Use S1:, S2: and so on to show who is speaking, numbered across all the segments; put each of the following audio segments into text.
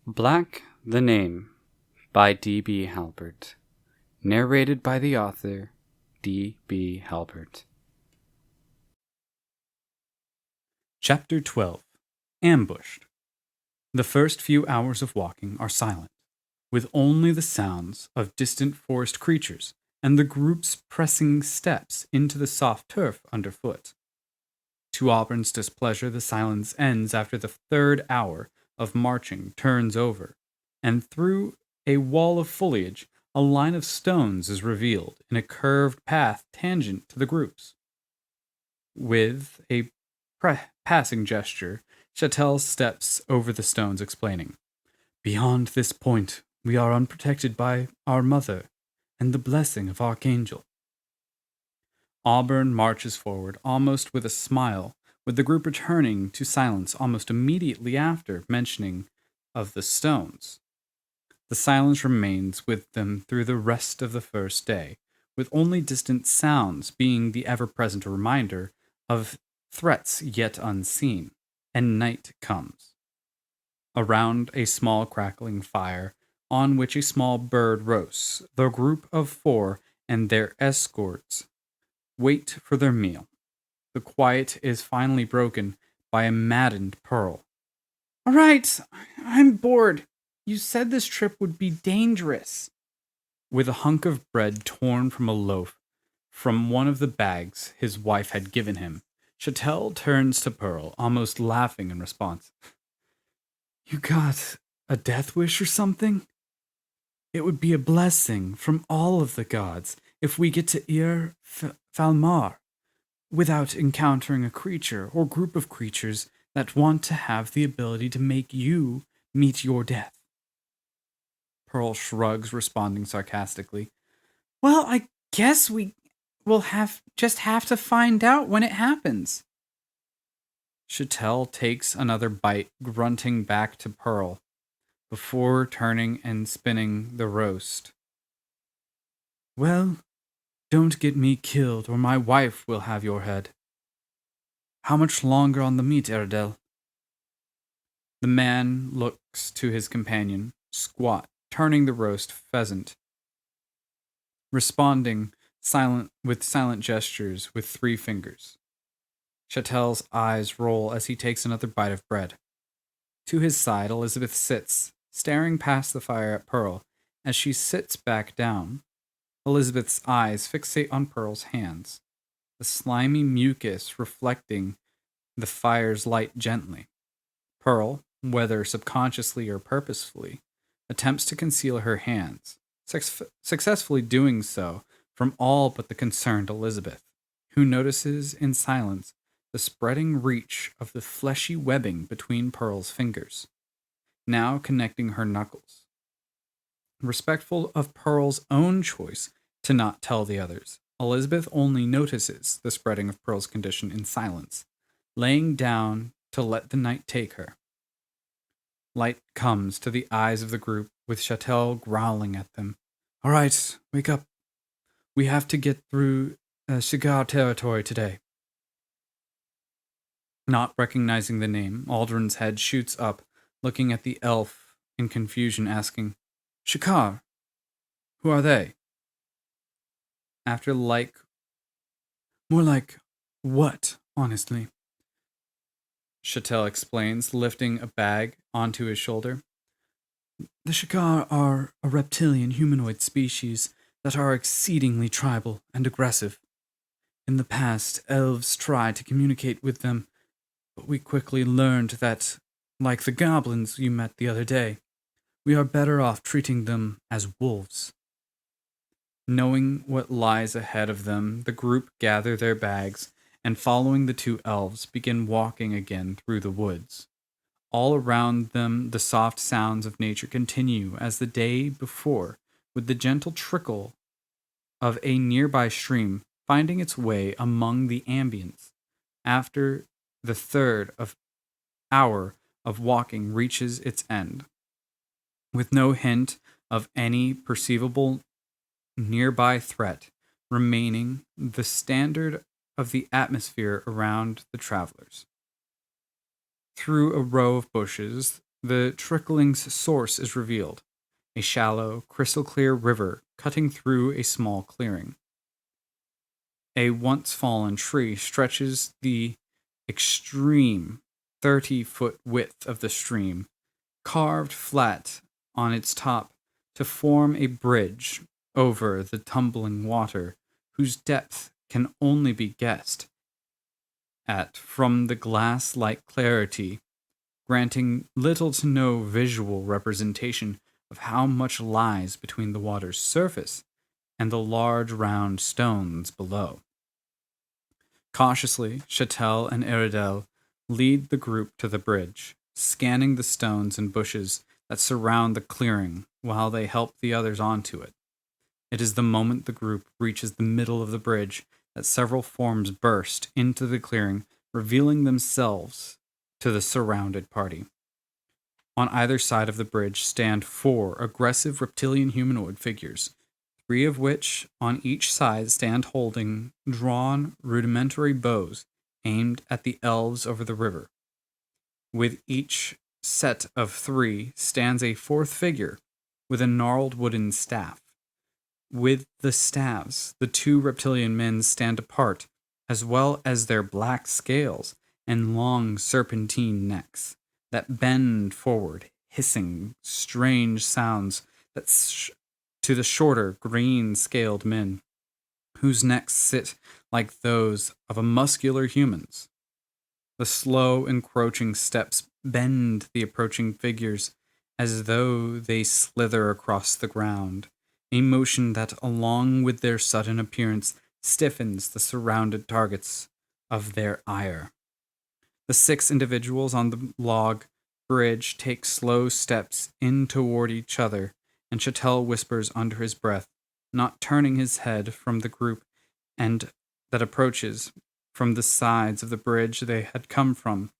S1: Black the Name by D.B. Halpert. Narrated by the author, D.B. Halpert. Chapter 12. Ambushed. The first few hours of walking are silent, with only the sounds of distant forest creatures and the group's pressing steps into the soft turf underfoot. To Auburn's displeasure, the silence ends after the third hour of marching turns over, and through a wall of foliage, a line of stones is revealed in a curved path tangent to the groups. With a passing gesture, Chattel steps over the stones, explaining, "Beyond this point, we are unprotected by our mother and the blessing of Archangel." Auburn marches forward, almost with a smile, with the group returning to silence almost immediately after mentioning of the stones. The silence remains with them through the rest of the first day, with only distant sounds being the ever-present reminder of threats yet unseen, and night comes. Around a small crackling fire, on which a small bird roasts, the group of four and their escorts wait for their meal. The quiet is finally broken by a maddened Pearl. "All right, I'm bored. You said this trip would be dangerous." With a hunk of bread torn from a loaf from one of the bags his wife had given him, Chattel turns to Pearl, almost laughing in response. "You got a death wish or something? It would be a blessing from all of the gods if we get to Ir Falmar without encountering a creature or group of creatures that want to have the ability to make you meet your death." Pearl shrugs, responding sarcastically, "Well, I guess we will have to find out when it happens." Chattel takes another bite, grunting back to Pearl, before turning and spinning the roast. "Well, don't get me killed, or my wife will have your head. How much longer on the meat, Erdel?" The man looks to his companion, squat, turning the roast pheasant, responding with silent gestures with 3 fingers. Chattel's eyes roll as he takes another bite of bread. To his side, Elizabeth sits, staring past the fire at Pearl. As she sits back down, Elizabeth's eyes fixate on Pearl's hands, the slimy mucus reflecting the fire's light gently. Pearl, whether subconsciously or purposefully, attempts to conceal her hands, successfully doing so from all but the concerned Elizabeth, who notices in silence the spreading reach of the fleshy webbing between Pearl's fingers, now connecting her knuckles. Respectful of Pearl's own choice to not tell the others, Elizabeth only notices the spreading of Pearl's condition in silence, laying down to let the night take her. Light comes to the eyes of the group, with Chattel growling at them. "All right, wake up. We have to get through Shigar territory today." Not recognizing the name, Aldrin's head shoots up, looking at the elf in confusion, asking, "Shikar? Who are they?" After more like what, honestly? Chattel explains, lifting a bag onto his shoulder. "The Shikar are a reptilian humanoid species that are exceedingly tribal and aggressive. In the past, elves tried to communicate with them, but we quickly learned that, like the goblins you met the other day, we are better off treating them as wolves." Knowing what lies ahead of them, the group gather their bags and, following the 2 elves, begin walking again through the woods. All around them, the soft sounds of nature continue as the day before, with the gentle trickle of a nearby stream finding its way among the ambience after the hour of walking reaches its end. With no hint of any perceivable nearby threat remaining the standard of the atmosphere around the travelers. Through a row of bushes, The trickling's source is revealed, a shallow, crystal-clear river cutting through a small clearing. A once-fallen tree stretches the extreme 30-foot width of the stream, carved flat on its top to form a bridge over the tumbling water, whose depth can only be guessed at from the glass-like clarity, granting little to no visual representation of how much lies between the water's surface and the large round stones below. Cautiously, Chatel and Eridel lead the group to the bridge, scanning the stones and bushes that surround the clearing while they help the others onto it. It is the moment the group reaches the middle of the bridge that several forms burst into the clearing, revealing themselves to the surrounded party. On either side of the bridge stand 4 aggressive reptilian humanoid figures, 3 of which on each side stand holding drawn rudimentary bows aimed at the elves over the river. With each set of 3 stands a 4th figure with a gnarled wooden staff. With the staves, the 2 reptilian men stand apart, as well as their black scales and long serpentine necks that bend forward, hissing strange sounds that to the shorter, green-scaled men, whose necks sit like those of a muscular humans. The slow, encroaching steps bend the approaching figures as though they slither across the ground, a motion that, along with their sudden appearance, stiffens the surrounded targets of their ire. The 6 individuals on the log bridge take slow steps in toward each other, and Chatel whispers under his breath, not turning his head from the group and that approaches from the sides of the bridge they had come from.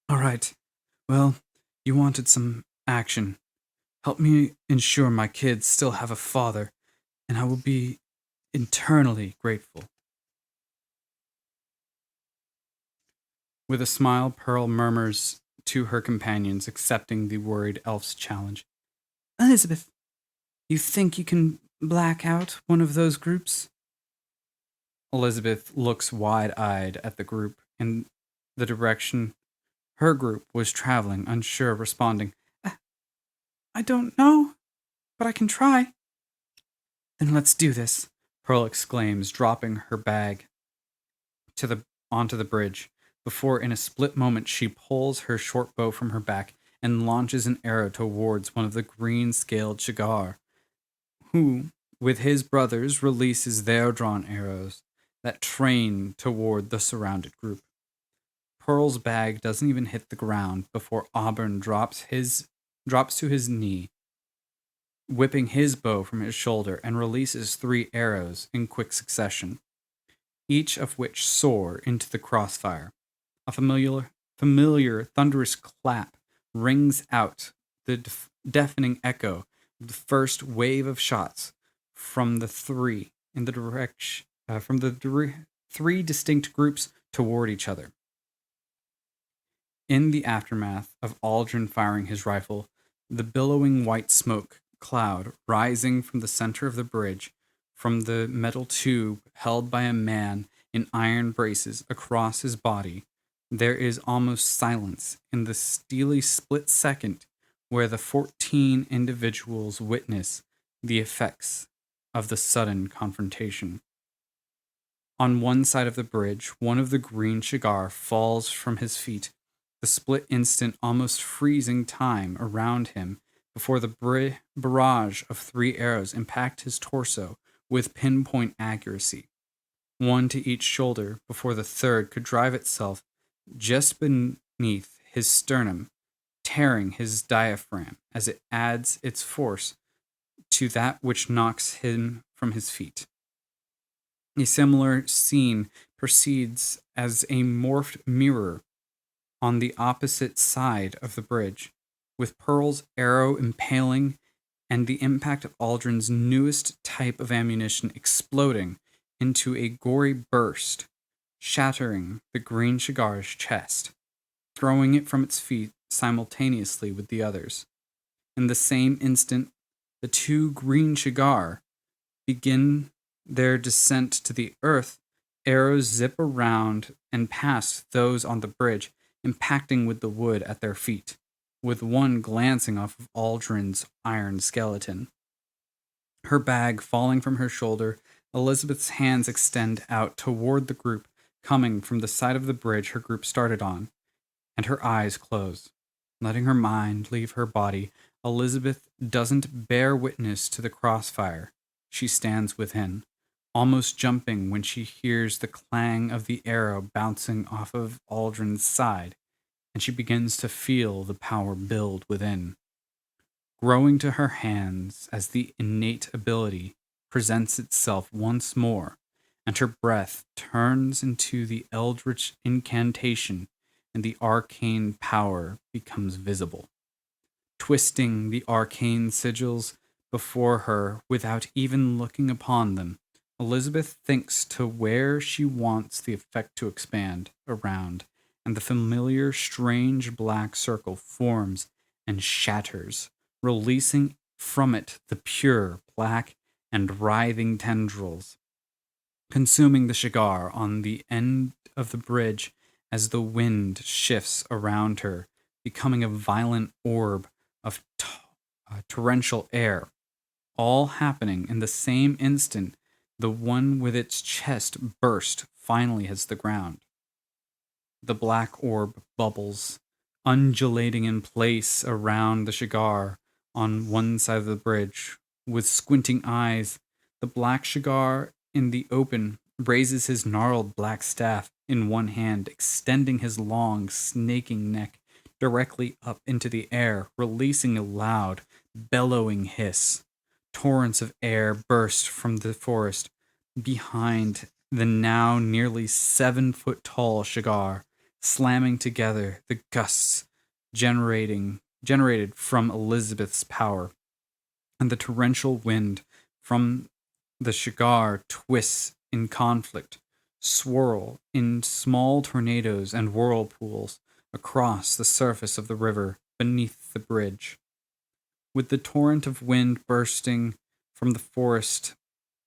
S1: All right. Well, you wanted some action. Help me ensure my kids still have a father, and I will be eternally grateful. With a smile, Pearl murmurs to her companions, accepting the worried elf's challenge. Elizabeth, you think you can black out one of those groups? Elizabeth looks wide-eyed at the group in the direction her group was traveling, unsure, responding, I don't know, but I can try. Then let's do this, Pearl exclaims, dropping her bag onto the bridge, before in a split moment she pulls her short bow from her back and launches an arrow towards one of the green-scaled Shigar, who, with his brothers, releases their drawn arrows that train toward the surrounded group. Pearl's bag doesn't even hit the ground before Auburn drops to his knee, whipping his bow from his shoulder, and releases 3 arrows in quick succession, each of which soar into the crossfire. A familiar thunderous clap rings out the deafening echo of the first wave of shots from the 3 in the direction from the 3 distinct groups toward each other. In the aftermath of Aldrin firing his rifle, the billowing white smoke cloud rising from the center of the bridge, from the metal tube held by a man in iron braces across his body, there is almost silence in the steely split second where the 14 individuals witness the effects of the sudden confrontation. On one side of the bridge, one of the green Shigar falls from his feet, the split instant almost freezing time around him before the barrage of 3 arrows impact his torso with pinpoint accuracy, one to each shoulder before the third could drive itself just beneath his sternum, tearing his diaphragm as it adds its force to that which knocks him from his feet. A similar scene proceeds as a morphed mirror on the opposite side of the bridge, with Pearl's arrow impaling and the impact of Aldrin's newest type of ammunition exploding into a gory burst, shattering the green Shigar's chest, throwing it from its feet simultaneously with the others. In the same instant, the two green Shigar begin their descent to the earth. Arrows zip around and past those on the bridge, impacting with the wood at their feet, with one glancing off of Aldrin's iron skeleton. Her bag falling from her shoulder, Elizabeth's hands extend out toward the group coming from the side of the bridge her group started on, and her eyes close. Letting her mind leave her body, Elizabeth doesn't bear witness to the crossfire. She stands within, almost jumping when she hears the clang of the arrow bouncing off of Aldrin's side, and she begins to feel the power build within, growing to her hands as the innate ability presents itself once more, and her breath turns into the eldritch incantation, and the arcane power becomes visible, twisting the arcane sigils before her without even looking upon them. Elizabeth thinks to where she wants the effect to expand around, and the familiar strange black circle forms and shatters, releasing from it the pure black and writhing tendrils, consuming the Shigar on the end of the bridge as the wind shifts around her, becoming a violent orb of torrential air, all happening in the same instant. The one with its chest burst finally hits the ground. The black orb bubbles, undulating in place around the Shigar on one side of the bridge. With squinting eyes, the black Shigar in the open raises his gnarled black staff in one hand, extending his long, snaking neck directly up into the air, releasing a loud, bellowing hiss. Torrents of air burst from the forest behind the now nearly 7-foot tall Shigar, slamming together the gusts generated from Elizabeth's power, and the torrential wind from the Shigar twists in conflict, swirl in small tornadoes and whirlpools across the surface of the river beneath the bridge. With the torrent of wind bursting from the forest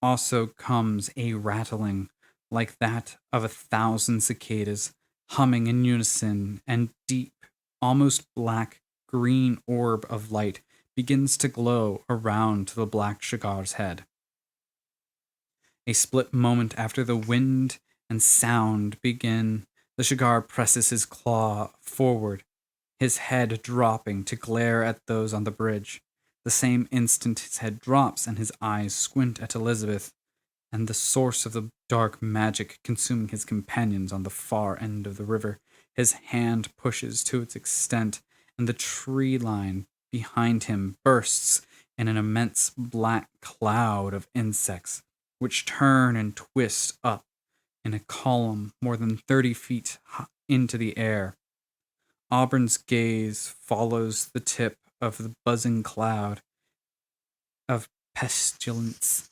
S1: also comes a rattling like that of 1,000 cicadas humming in unison, and deep, almost black green orb of light begins to glow around the black Shigar's head. A split moment after the wind and sound begin, the Shigar presses his claw forward, his head dropping to glare at those on the bridge. The same instant his head drops and his eyes squint at Elizabeth and the source of the dark magic consuming his companions on the far end of the river. His hand pushes to its extent, and the tree line behind him bursts in an immense black cloud of insects, which turn and twist up in a column more than 30 feet into the air. Auburn's gaze follows the tip of the buzzing cloud of pestilence,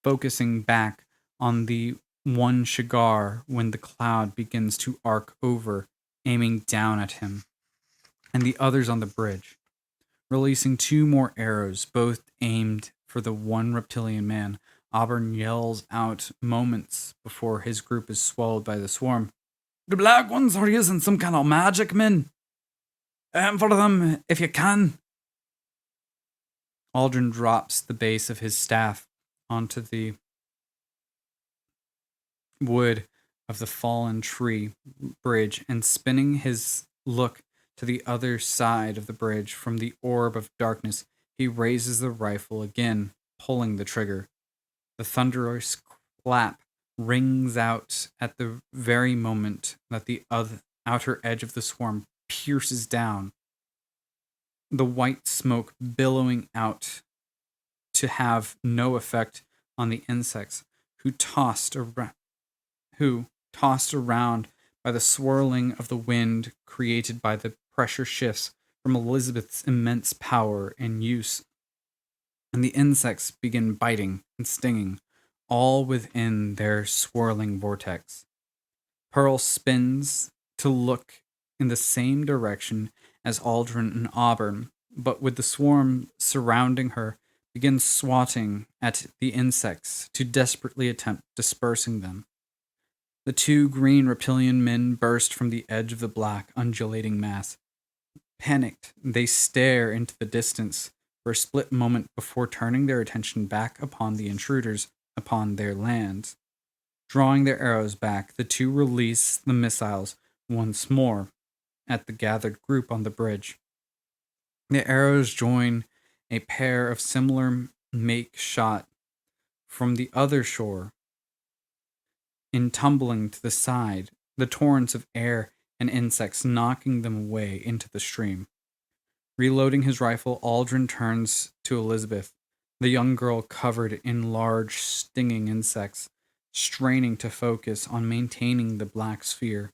S1: focusing back on the one Shigar when the cloud begins to arc over, aiming down at him, and the others on the bridge, releasing 2 more arrows, both aimed for the one reptilian man. Auburn yells out moments before his group is swallowed by the swarm. "The black ones are using some kind of magic, men. Aim for them if you can." Aldrin drops the base of his staff onto the wood of the fallen tree bridge, and spinning his look to the other side of the bridge from the orb of darkness, he raises the rifle again, pulling the trigger. The thunderous clap rings out at the very moment that the outer edge of the swarm pierces down, the white smoke billowing out to have no effect on the insects who tossed around by the swirling of the wind created by the pressure shifts from Elizabeth's immense power and use. And the insects begin biting and stinging, all within their swirling vortex. Pearl spins to look in the same direction, as Aldrin and Auburn, but with the swarm surrounding her, begins swatting at the insects to desperately attempt dispersing them. The two green reptilian men burst from the edge of the black, undulating mass. Panicked, they stare into the distance for a split moment before turning their attention back upon the intruders upon their lands. Drawing their arrows back, the two release the missiles once more at the gathered group on the bridge. The arrows join a pair of similar make shot from the other shore. In tumbling to the side, the torrents of air and insects knocking them away into the stream. Reloading his rifle, Aldrin turns to Elizabeth, the young girl covered in large, stinging insects, straining to focus on maintaining the black sphere.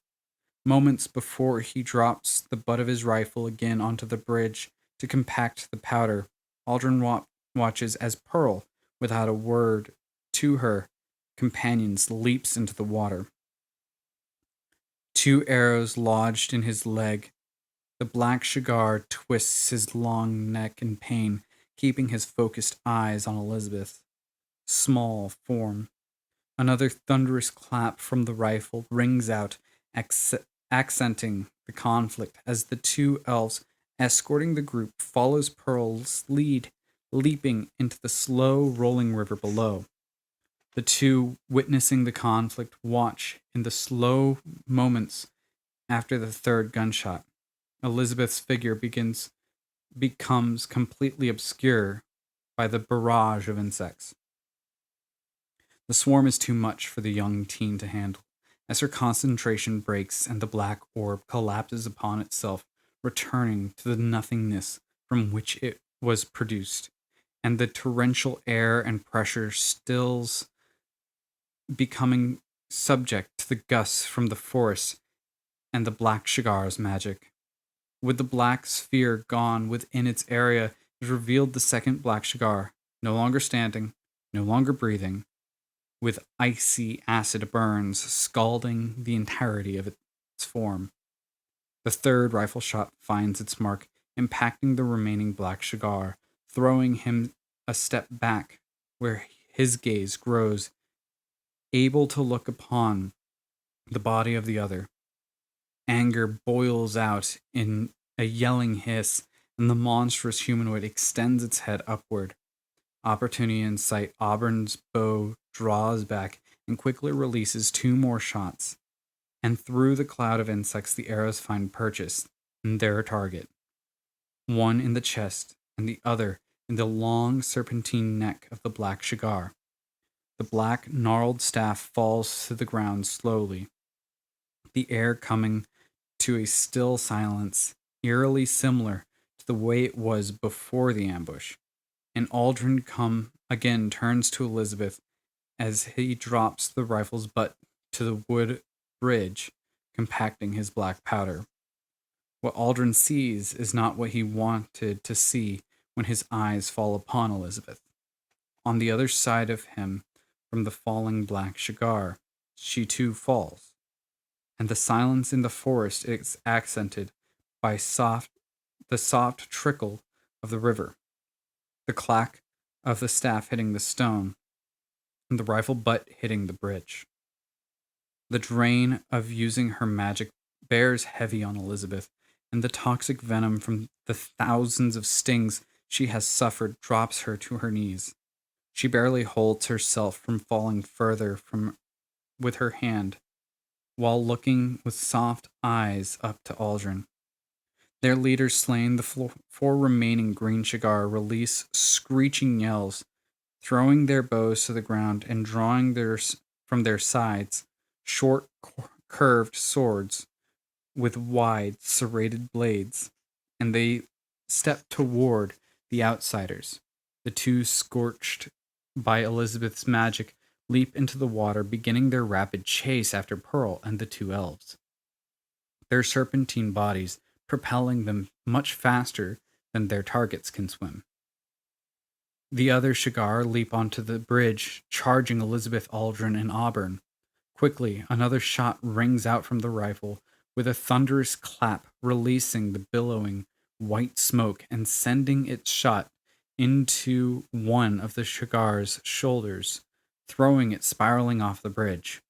S1: Moments before he drops the butt of his rifle again onto the bridge to compact the powder, Aldrin watches as Pearl, without a word to her companions, leaps into the water. Two arrows lodged in his leg. The black Shigar twists his long neck in pain, keeping his focused eyes on Elizabeth's small form. Another thunderous clap from the rifle rings out, accenting the conflict as the two elves escorting the group follows Pearl's lead, leaping into the slow rolling river below. The two, witnessing the conflict, watch in the slow moments after the third gunshot. Elizabeth's figure becomes completely obscure by the barrage of insects. The swarm is too much for the young teen to handle, as her concentration breaks and the black orb collapses upon itself, returning to the nothingness from which it was produced, and the torrential air and pressure stills, becoming subject to the gusts from the forest and the black Shigar's magic. With the black sphere gone within its area, is revealed the second black Shigar, no longer standing, no longer breathing, with icy acid burns scalding the entirety of its form. The third rifle shot finds its mark, impacting the remaining black Shigar, throwing him a step back, where his gaze grows, able to look upon the body of the other. Anger boils out in a yelling hiss, and the monstrous humanoid extends its head upward. Opportunity in sight, Auburn's bow draws back and quickly releases two more shots. And through the cloud of insects, the arrows find purchase in their target. One in the chest, and the other in the long serpentine neck of the black Shigar. The black, gnarled staff falls to the ground slowly, the air coming to a still silence, eerily similar to the way it was before the ambush. And Aldrin again turns to Elizabeth as he drops the rifle's butt to the wood bridge, compacting his black powder. What Aldrin sees is not what he wanted to see when his eyes fall upon Elizabeth. On the other side of him, from the falling black Shigar, she too falls, and the silence in the forest is accented by the soft trickle of the river, the clack of the staff hitting the stone, and the rifle butt hitting the bridge. The drain of using her magic bears heavy on Elizabeth, and the toxic venom from the thousands of stings she has suffered drops her to her knees. She barely holds herself from falling further with her hand, while looking with soft eyes up to Aldrin. Their leaders slain, the four remaining green Shigar release screeching yells, throwing their bows to the ground and drawing from their sides short, curved swords with wide, serrated blades, and they step toward the outsiders. The two, scorched by Elizabeth's magic, leap into the water, beginning their rapid chase after Pearl and the two elves, their serpentine bodies propelling them much faster than their targets can swim. The other Shigar leap onto the bridge, charging Elizabeth, Aldrin, and Auburn. Quickly, another shot rings out from the rifle, with a thunderous clap releasing the billowing white smoke and sending its shot into one of the Shigar's shoulders, throwing it spiraling off the bridge.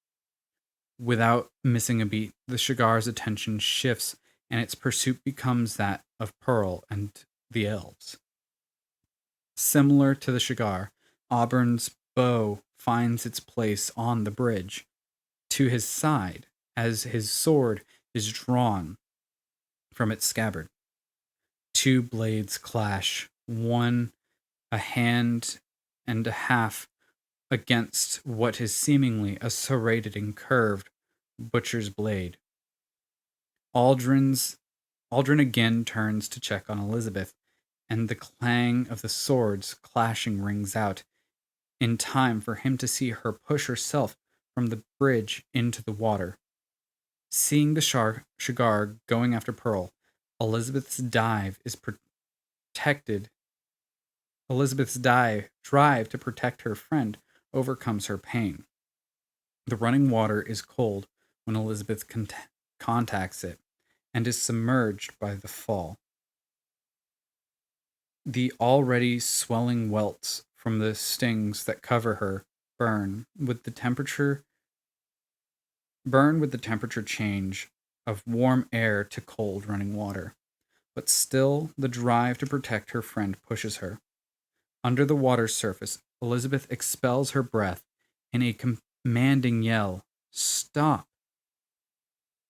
S1: Without missing a beat, the Shigar's attention shifts and its pursuit becomes that of Pearl and the elves. Similar to the Shigar, Auburn's bow finds its place on the bridge to his side as his sword is drawn from its scabbard. Two blades clash, one a hand and a half against what is seemingly a serrated and curved butcher's blade. Aldrin again turns to check on Elizabeth, and the clang of the swords clashing rings out in time for him to see her push herself from the bridge into the water. Seeing the Shigar going after Pearl, Elizabeth's drive to protect her friend overcomes her pain. The running water is cold when Elizabeth contacts it and is submerged by the fall. The already swelling welts from the stings that cover her burn with the temperature change of warm air to cold running water. But still, the drive to protect her friend pushes her. Under the water's surface, Elizabeth expels her breath in a commanding yell, "Stop!"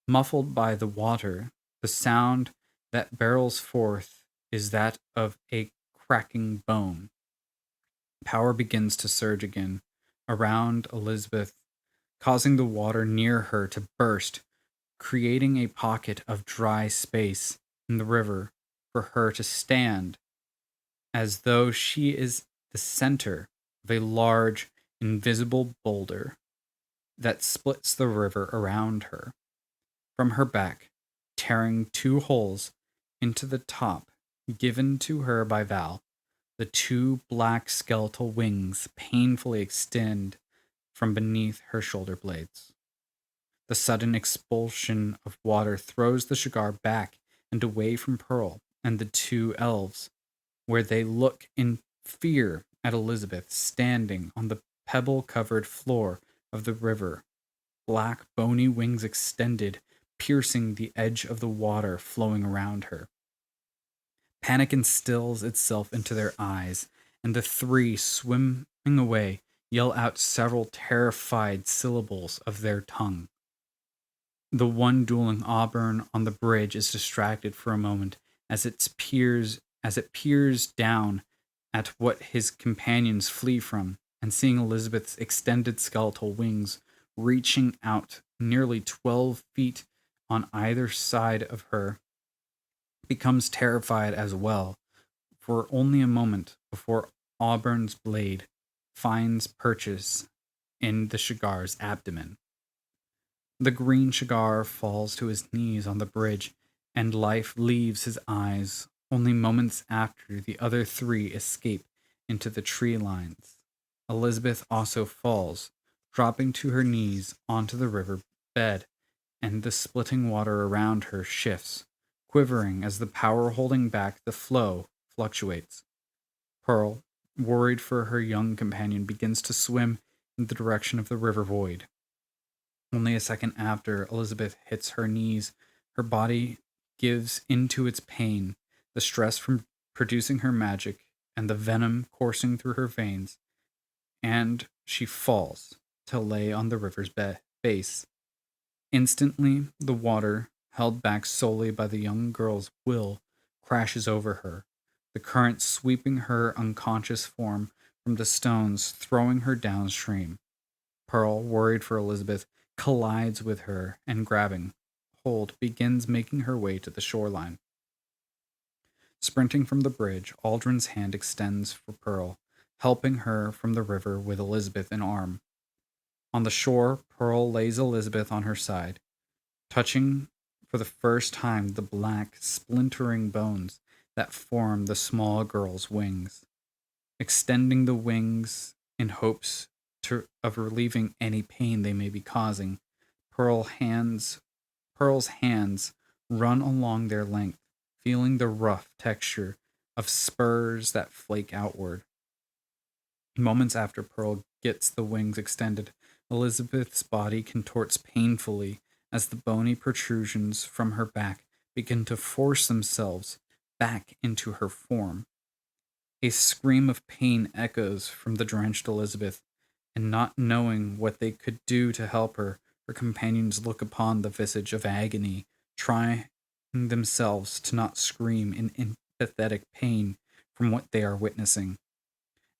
S1: Muffled by the water, the sound that barrels forth is that of a cracking bone. Power begins to surge again around Elizabeth, causing the water near her to burst, creating a pocket of dry space in the river for her to stand, as though she is the center of a large, invisible boulder that splits the river around her. From her back, tearing two holes into the top given to her by Val, the two black skeletal wings painfully extend from beneath her shoulder blades. The sudden expulsion of water throws the Shigar back and away from Pearl and the two elves, where they look in fear at Elizabeth standing on the pebble-covered floor of the river, black bony wings extended, piercing the edge of the water flowing around her. Panic instills itself into their eyes, and the three, swimming away, yell out several terrified syllables of their tongue. The one dueling Auburn on the bridge is distracted for a moment as it peers down at what his companions flee from, and seeing Elizabeth's extended skeletal wings reaching out nearly 12 feet on either side of her, becomes terrified as well, for only a moment before Auburn's blade finds purchase in the Shigar's abdomen. The green Shigar falls to his knees on the bridge, and life leaves his eyes only moments after the other three escape into the tree lines. Elizabeth also falls, dropping to her knees onto the river bed, and the splitting water around her shifts, quivering as the power holding back the flow fluctuates. Pearl, worried for her young companion, begins to swim in the direction of the river void. Only a second after Elizabeth hits her knees, her body gives into its pain, the stress from producing her magic, and the venom coursing through her veins, and she falls to lay on the river's base. Instantly, the water, held back solely by the young girl's will, crashes over her, the current sweeping her unconscious form from the stones, throwing her downstream. Pearl, worried for Elizabeth, collides with her and, grabbing hold, begins making her way to the shoreline. Sprinting from the bridge, Aldrin's hand extends for Pearl, helping her from the river with Elizabeth in arm. On the shore, Pearl lays Elizabeth on her side, touching for the first time the black, splintering bones that form the small girl's wings. Extending the wings in hopes of relieving any pain they may be causing, Pearl's hands run along their length, feeling the rough texture of spurs that flake outward. Moments after Pearl gets the wings extended, Elizabeth's body contorts painfully as the bony protrusions from her back begin to force themselves back into her form. A scream of pain echoes from the drenched Elizabeth, and not knowing what they could do to help her, her companions look upon the visage of agony, trying themselves to not scream in empathetic pain from what they are witnessing.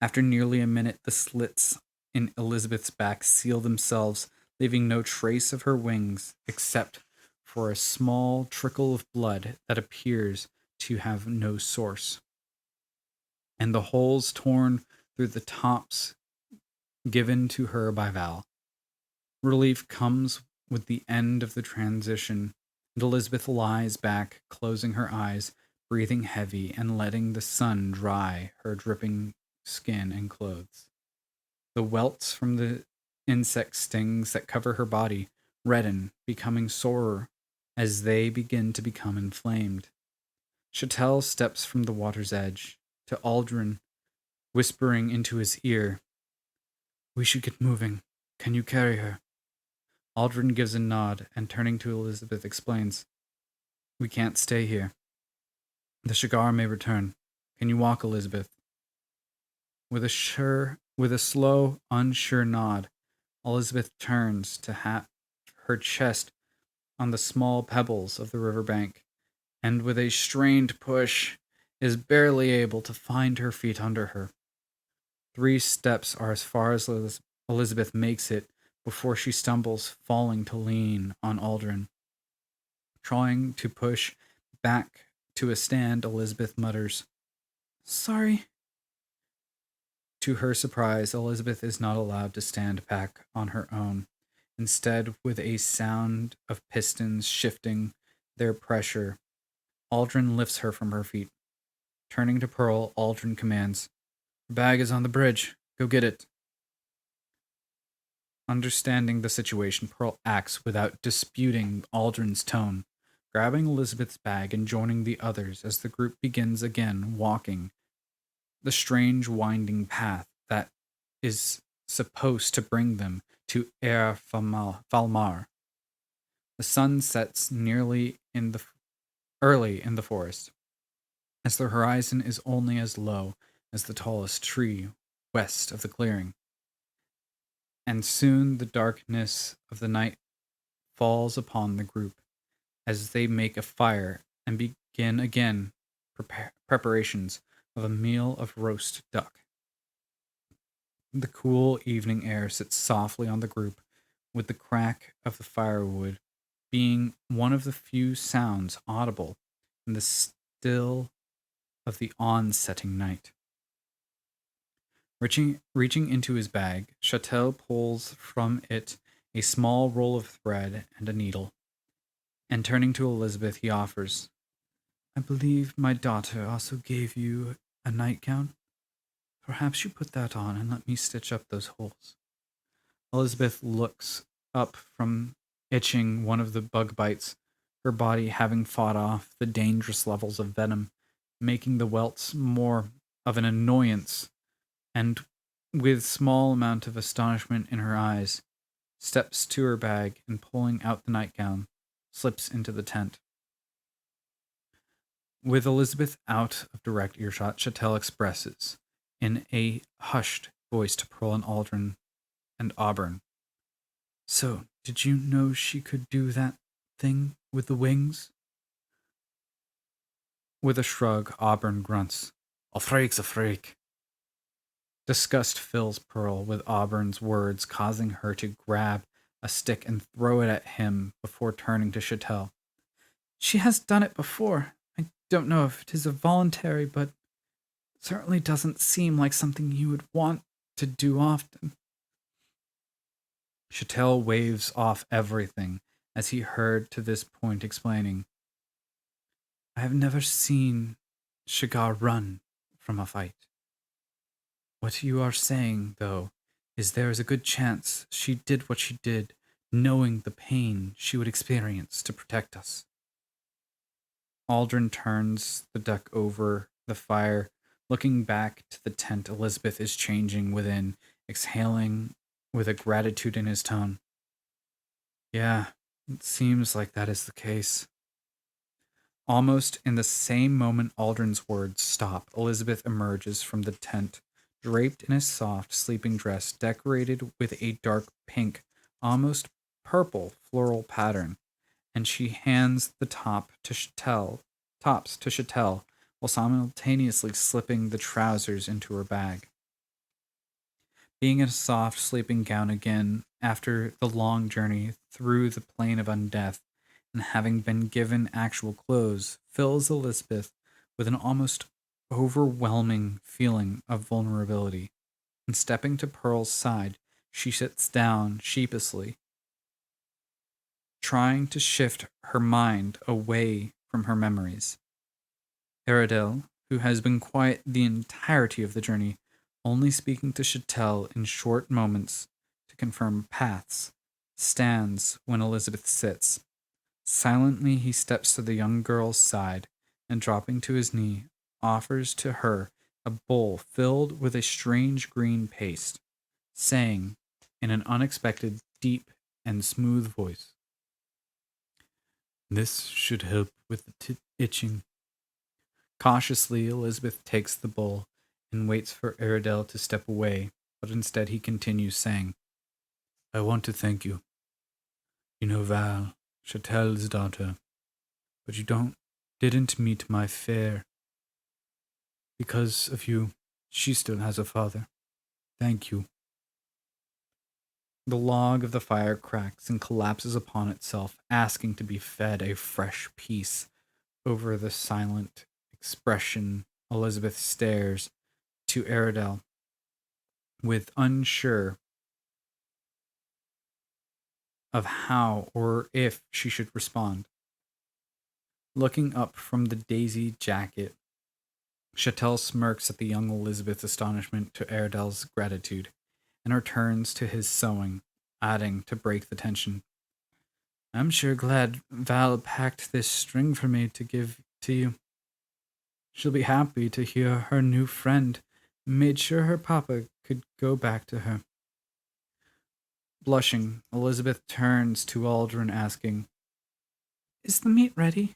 S1: After nearly a minute, the slits in Elizabeth's back seal themselves, leaving no trace of her wings except for a small trickle of blood that appears to have no source, and the holes torn through the tops given to her by Val. Relief comes with the end of the transition, and Elizabeth lies back, closing her eyes, breathing heavy, and letting the sun dry her dripping skin and clothes. The welts from the insect stings that cover her body redden, becoming sorer as they begin to become inflamed. Chattel steps from the water's edge to Aldrin, whispering into his ear, "We should get moving. Can you carry her?" Aldrin gives a nod and, turning to Elizabeth, explains, "We can't stay here. The Shigar may return. Can you walk, Elizabeth?" With a slow, unsure nod, Elizabeth turns to her chest on the small pebbles of the river bank, and with a strained push, is barely able to find her feet under her. 3 steps are as far as Elizabeth makes it before she stumbles, falling to lean on Aldrin. Trying to push back to a stand, Elizabeth mutters, "Sorry." To her surprise, Elizabeth is not allowed to stand back on her own. Instead, with a sound of pistons shifting their pressure, Aldrin lifts her from her feet. Turning to Pearl, Aldrin commands, "Her bag is on the bridge. Go get it." Understanding the situation, Pearl acts without disputing Aldrin's tone, grabbing Elizabeth's bag and joining the others as the group begins again walking the strange winding path that is supposed to bring them to Falmar. The sun sets early in the forest, as the horizon is only as low as the tallest tree west of the clearing. And soon the darkness of the night falls upon the group as they make a fire and begin again preparations of a meal of roast duck. The cool evening air sits softly on the group, with the crack of the firewood being one of the few sounds audible in the still of the on-setting night. Reaching into his bag, Chattel pulls from it a small roll of thread and a needle, and turning to Elizabeth, he offers, "I believe my daughter also gave you a nightgown. Perhaps you put that on and let me stitch up those holes." Elizabeth looks up from itching one of the bug bites, her body having fought off the dangerous levels of venom, making the welts more of an annoyance, and with small amount of astonishment in her eyes, steps to her bag and, pulling out the nightgown, slips into the tent. With Elizabeth out of direct earshot, Chattel expresses, in a hushed voice to Pearl and Aldrin and Auburn, "So, did you know she could do that thing with the wings?" With a shrug, Auburn grunts, "A freak's a freak." Disgust fills Pearl with Auburn's words, causing her to grab a stick and throw it at him before turning to Chattel. "She has done it before. I don't know if it is a voluntary, but it certainly doesn't seem like something you would want to do often." Chattel waves off everything as he heard to this point, explaining, "I have never seen Shigar run from a fight. What you are saying, though, is there is a good chance she did what she did, knowing the pain she would experience to protect us." Aldrin turns the duck over the fire, looking back to the tent Elizabeth is changing within, exhaling with a gratitude in his tone. Yeah, it seems like that is the case. Almost in the same moment Aldrin's words stop, Elizabeth emerges from the tent, draped in a soft sleeping dress decorated with a dark pink, almost purple floral pattern, and she hands the tops to Chatelle while simultaneously slipping the trousers into her bag. Being in a soft sleeping gown again after the long journey through the plain of undeath and having been given actual clothes fills Elizabeth with an almost overwhelming feeling of vulnerability. And stepping to Pearl's side, she sits down sheepishly, trying to shift her mind away from her memories. Aradel, who has been quiet the entirety of the journey, only speaking to Chatelle in short moments to confirm paths, stands when Elizabeth sits. Silently, he steps to the young girl's side and, dropping to his knee, offers to her a bowl filled with a strange green paste, saying, in an unexpected, deep, and smooth voice, "This should help with the itching." Cautiously, Elizabeth takes the bowl and waits for Aradel to step away, but instead he continues, saying, "I want to thank you. You know Val, Chatelle's daughter, but you didn't meet my fair. Because of you, she still has a father. Thank you." The log of the fire cracks and collapses upon itself, asking to be fed a fresh piece. Over the silent expression, Elizabeth stares to Aradel with unsure of how or if she should respond. Looking up from the daisy jacket, Chatelle smirks at the young Elizabeth's astonishment to Aradel's gratitude, and returns to his sewing, adding to break the tension, "I'm sure glad Val packed this string for me to give to you. She'll be happy to hear her new friend made sure her papa could go back to her." Blushing, Elizabeth turns to Aldrin, asking, "Is the meat ready?"